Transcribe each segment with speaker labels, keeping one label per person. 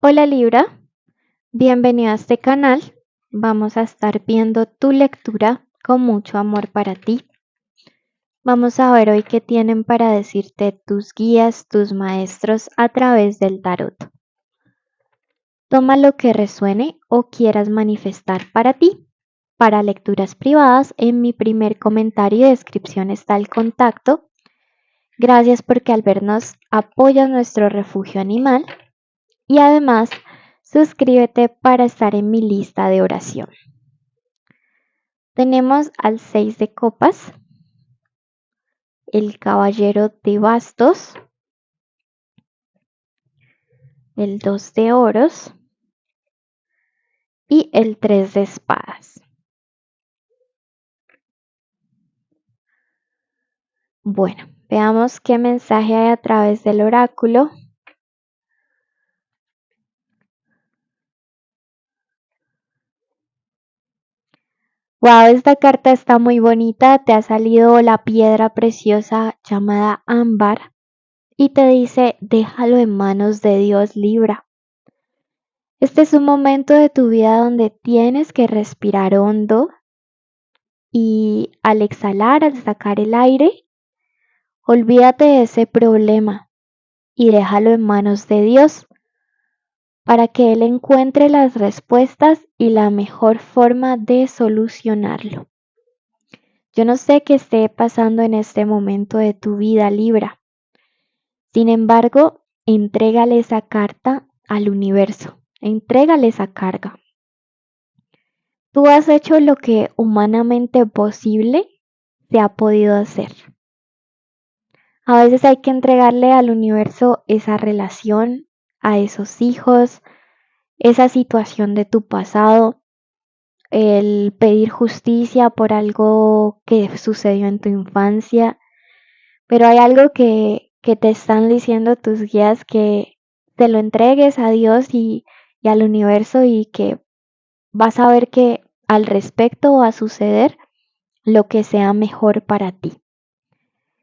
Speaker 1: Hola Libra, bienvenido a este canal. Vamos a estar viendo tu lectura con mucho amor para ti. Vamos a ver hoy qué tienen para decirte tus guías, tus maestros a través del tarot. Toma lo que resuene o quieras manifestar para ti. Para lecturas privadas, en mi primer comentario y descripción está el contacto. Gracias porque al vernos apoyas nuestro refugio animal. Y además, suscríbete para estar en mi lista de oración. Tenemos al 6 de copas, el caballero de bastos, el 2 de oros y el 3 de espadas. Bueno, veamos qué mensaje hay a través del oráculo. Wow, esta carta está muy bonita. Te ha salido la piedra preciosa llamada ámbar y te dice, déjalo en manos de Dios, Libra. Este es un momento de tu vida donde tienes que respirar hondo y al exhalar, al sacar el aire, olvídate de ese problema y déjalo en manos de Dios para que Él encuentre las respuestas y la mejor forma de solucionarlo. Yo no sé qué esté pasando en este momento de tu vida, Libra. Sin embargo, entrégale esa carta al universo, entrégale esa carga. Tú has hecho lo que humanamente posible se ha podido hacer. A veces hay que entregarle al universo esa relación, a esos hijos, esa situación de tu pasado, el pedir justicia por algo que sucedió en tu infancia, pero hay algo que te están diciendo tus guías que te lo entregues a Dios y al universo y que vas a ver que al respecto va a suceder lo que sea mejor para ti.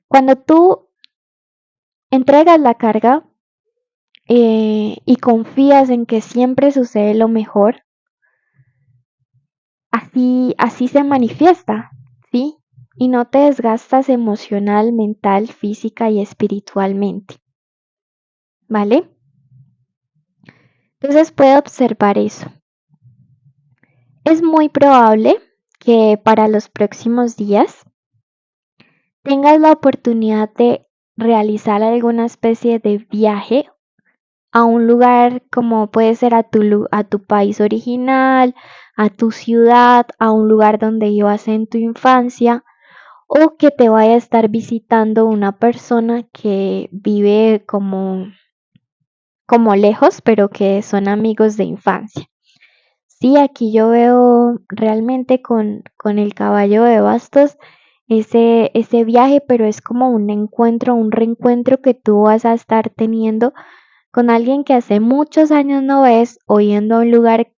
Speaker 1: Cuando tú entregas la carga y confías en que siempre sucede lo mejor, así se manifiesta, ¿sí? Y no te desgastas emocional, mental, física y espiritualmente, ¿vale? Entonces puedo observar eso. Es muy probable que para los próximos días tengas la oportunidad de realizar alguna especie de viaje a un lugar como puede ser a tu país original, a tu ciudad, a un lugar donde ibas en tu infancia, o que te vaya a estar visitando una persona que vive como lejos, pero que son amigos de infancia. Sí, aquí yo veo realmente con el caballo de bastos ese viaje, pero es como un encuentro, un reencuentro que tú vas a estar teniendo con alguien que hace muchos años no ves o yendo a un lugar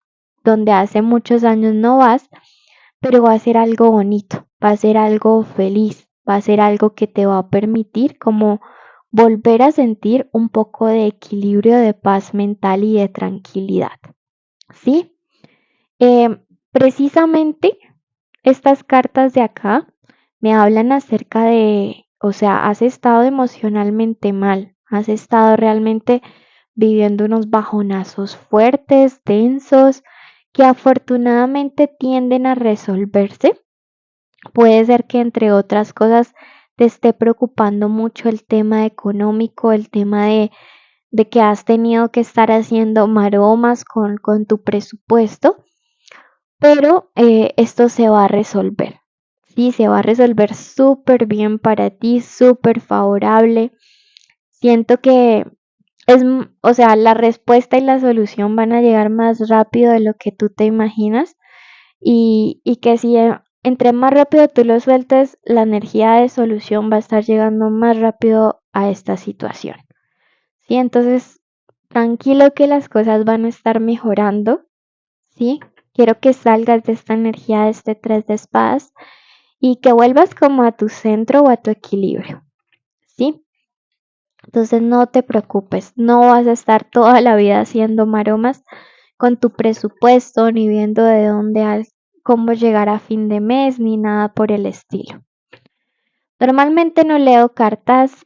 Speaker 1: donde hace muchos años no vas, pero va a ser algo bonito, va a ser algo feliz, va a ser algo que te va a permitir como volver a sentir un poco de equilibrio, de paz mental y de tranquilidad. ¿Sí? Precisamente estas cartas de acá me hablan acerca de, o sea, has estado emocionalmente mal, has estado realmente viviendo unos bajonazos fuertes, densos, que afortunadamente tienden a resolverse. Puede ser que entre otras cosas te esté preocupando mucho el tema económico, el tema de que has tenido que estar haciendo maromas con tu presupuesto, pero esto se va a resolver. Sí, se va a resolver súper bien para ti, súper favorable. Siento que o sea, la respuesta y la solución van a llegar más rápido de lo que tú te imaginas y que si entre más rápido tú lo sueltes, la energía de solución va a estar llegando más rápido a esta situación. Sí, entonces tranquilo que las cosas van a estar mejorando, ¿sí? Quiero que salgas de esta energía de este 3 de espadas y que vuelvas como a tu centro o a tu equilibrio, ¿sí? Entonces no te preocupes, no vas a estar toda la vida haciendo maromas con tu presupuesto, ni viendo de cómo llegar a fin de mes, ni nada por el estilo. Normalmente no leo cartas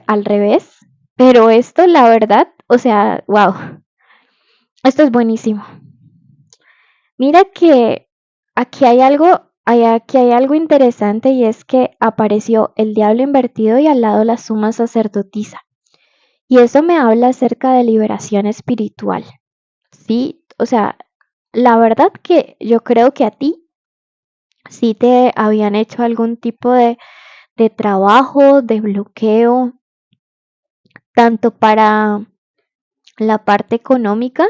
Speaker 1: al revés, pero esto, la verdad, o sea, wow, esto es buenísimo. Mira que aquí hay algo interesante y es que apareció el diablo invertido y al lado la suma sacerdotisa. Y eso me habla acerca de liberación espiritual, ¿sí? O sea, la verdad que yo creo que a ti sí te habían hecho algún tipo de trabajo, de bloqueo, tanto para la parte económica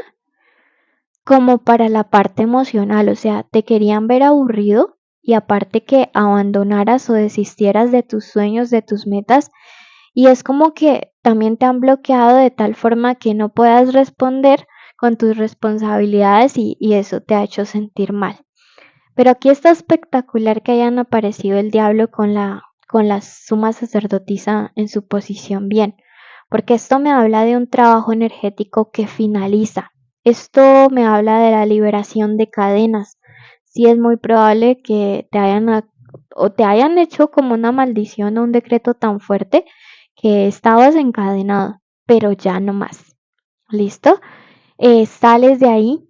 Speaker 1: como para la parte emocional. O sea, te querían ver aburrido y aparte que abandonaras o desistieras de tus sueños, de tus metas. Y es como que también te han bloqueado de tal forma que no puedas responder con tus responsabilidades y eso te ha hecho sentir mal. Pero aquí está espectacular que hayan aparecido el diablo con la suma sacerdotisa en su posición bien, porque esto me habla de un trabajo energético que finaliza. Esto me habla de la liberación de cadenas. Sí es muy probable que o te hayan hecho como una maldición o un decreto tan fuerte que estabas encadenado, pero ya no más. ¿Listo? Sales de ahí.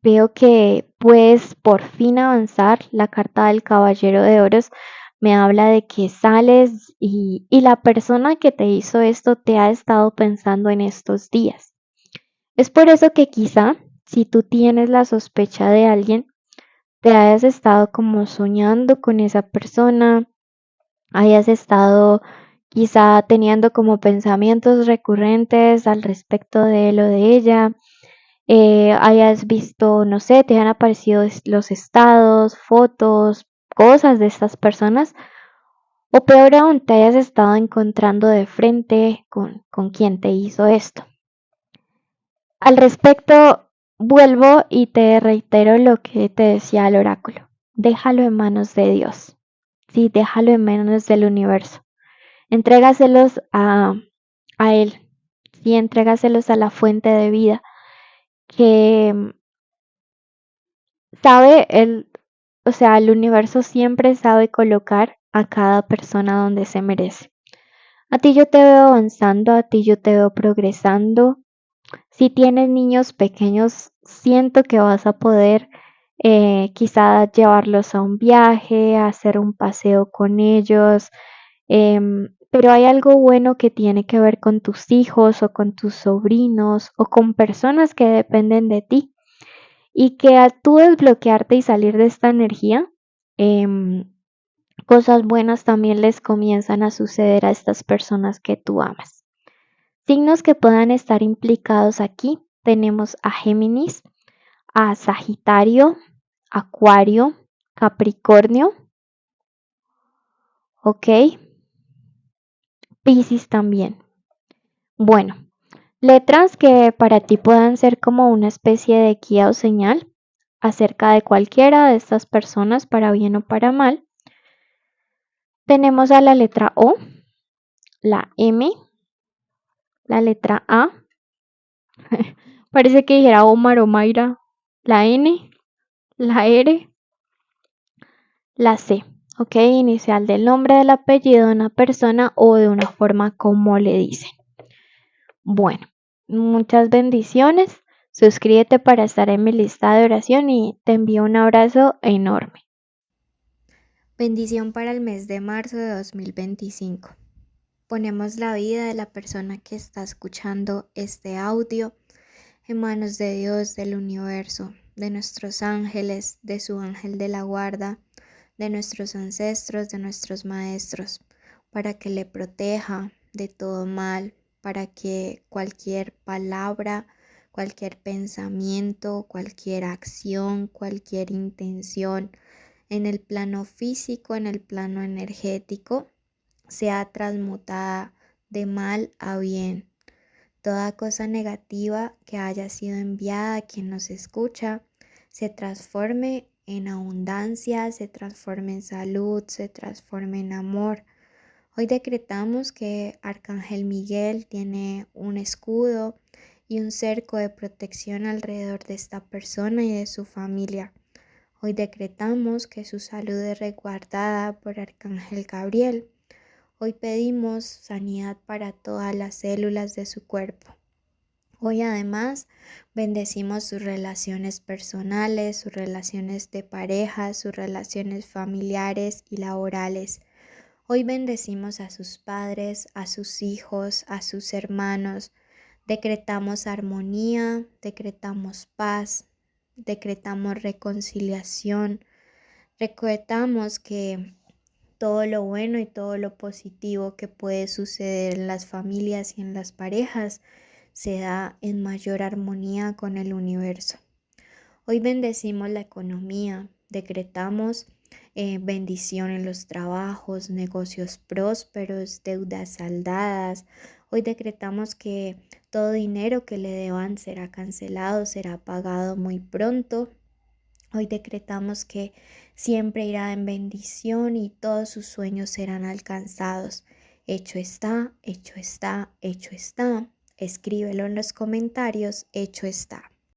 Speaker 1: Veo que puedes por fin avanzar. La carta del Caballero de Oros me habla de que sales y la persona que te hizo esto te ha estado pensando en estos días. Es por eso que quizá, si tú tienes la sospecha de alguien, te hayas estado como soñando con esa persona, hayas estado quizá teniendo como pensamientos recurrentes al respecto de él o de ella, hayas visto, no sé, te han aparecido los estados, fotos, cosas de estas personas, o peor aún, te hayas estado encontrando de frente con quien te hizo esto. Al respecto, vuelvo y te reitero lo que te decía el oráculo. Déjalo en manos de Dios. Sí, déjalo en manos del universo. Entrégaselos a Él. Sí, entrégaselos a la fuente de vida que sabe o sea, el universo siempre sabe colocar a cada persona donde se merece. A ti yo te veo avanzando, a ti yo te veo progresando. Si tienes niños pequeños, siento que vas a poder quizá llevarlos a un viaje, a hacer un paseo con ellos, pero hay algo bueno que tiene que ver con tus hijos o con tus sobrinos o con personas que dependen de ti y que al tú desbloquearte y salir de esta energía, em, cosas buenas también les comienzan a suceder a estas personas que tú amas. Signos que puedan estar implicados aquí, tenemos a Géminis, a Sagitario, Acuario, Capricornio, ¿ok? Piscis también. Bueno, letras que para ti puedan ser como una especie de guía o señal acerca de cualquiera de estas personas, para bien o para mal. Tenemos a la letra O, la M, la letra A, parece que dijera Omar o Mayra, la N, la R, la C, ¿ok? Inicial del nombre, del apellido de una persona o de una forma como le dicen. Bueno, muchas bendiciones. Suscríbete para estar en mi lista de oración y te envío un abrazo enorme.
Speaker 2: Bendición para el mes de marzo de 2025. Ponemos la vida de la persona que está escuchando este audio en manos de Dios, del universo, de nuestros ángeles, de su ángel de la guarda, de nuestros ancestros, de nuestros maestros, para que le proteja de todo mal, para que cualquier palabra, cualquier pensamiento, cualquier acción, cualquier intención en el plano físico, en el plano energético, sea transmutada de mal a bien. Toda cosa negativa que haya sido enviada a quien nos escucha se transforme en abundancia, se transforme en salud, se transforme en amor. Hoy decretamos que Arcángel Miguel tiene un escudo y un cerco de protección alrededor de esta persona y de su familia. Hoy decretamos que su salud es resguardada por Arcángel Gabriel. Hoy pedimos sanidad para todas las células de su cuerpo. Hoy además bendecimos sus relaciones personales, sus relaciones de pareja, sus relaciones familiares y laborales. Hoy bendecimos a sus padres, a sus hijos, a sus hermanos. Decretamos armonía, decretamos paz, decretamos reconciliación. Decretamos que todo lo bueno y todo lo positivo que puede suceder en las familias y en las parejas se da en mayor armonía con el universo. Hoy bendecimos la economía, decretamos bendición en los trabajos, negocios prósperos, deudas saldadas. Hoy decretamos que todo dinero que le deban será cancelado, será pagado muy pronto. Hoy decretamos que siempre irá en bendición y todos sus sueños serán alcanzados. Hecho está, hecho está, hecho está. Escríbelo en los comentarios, hecho está.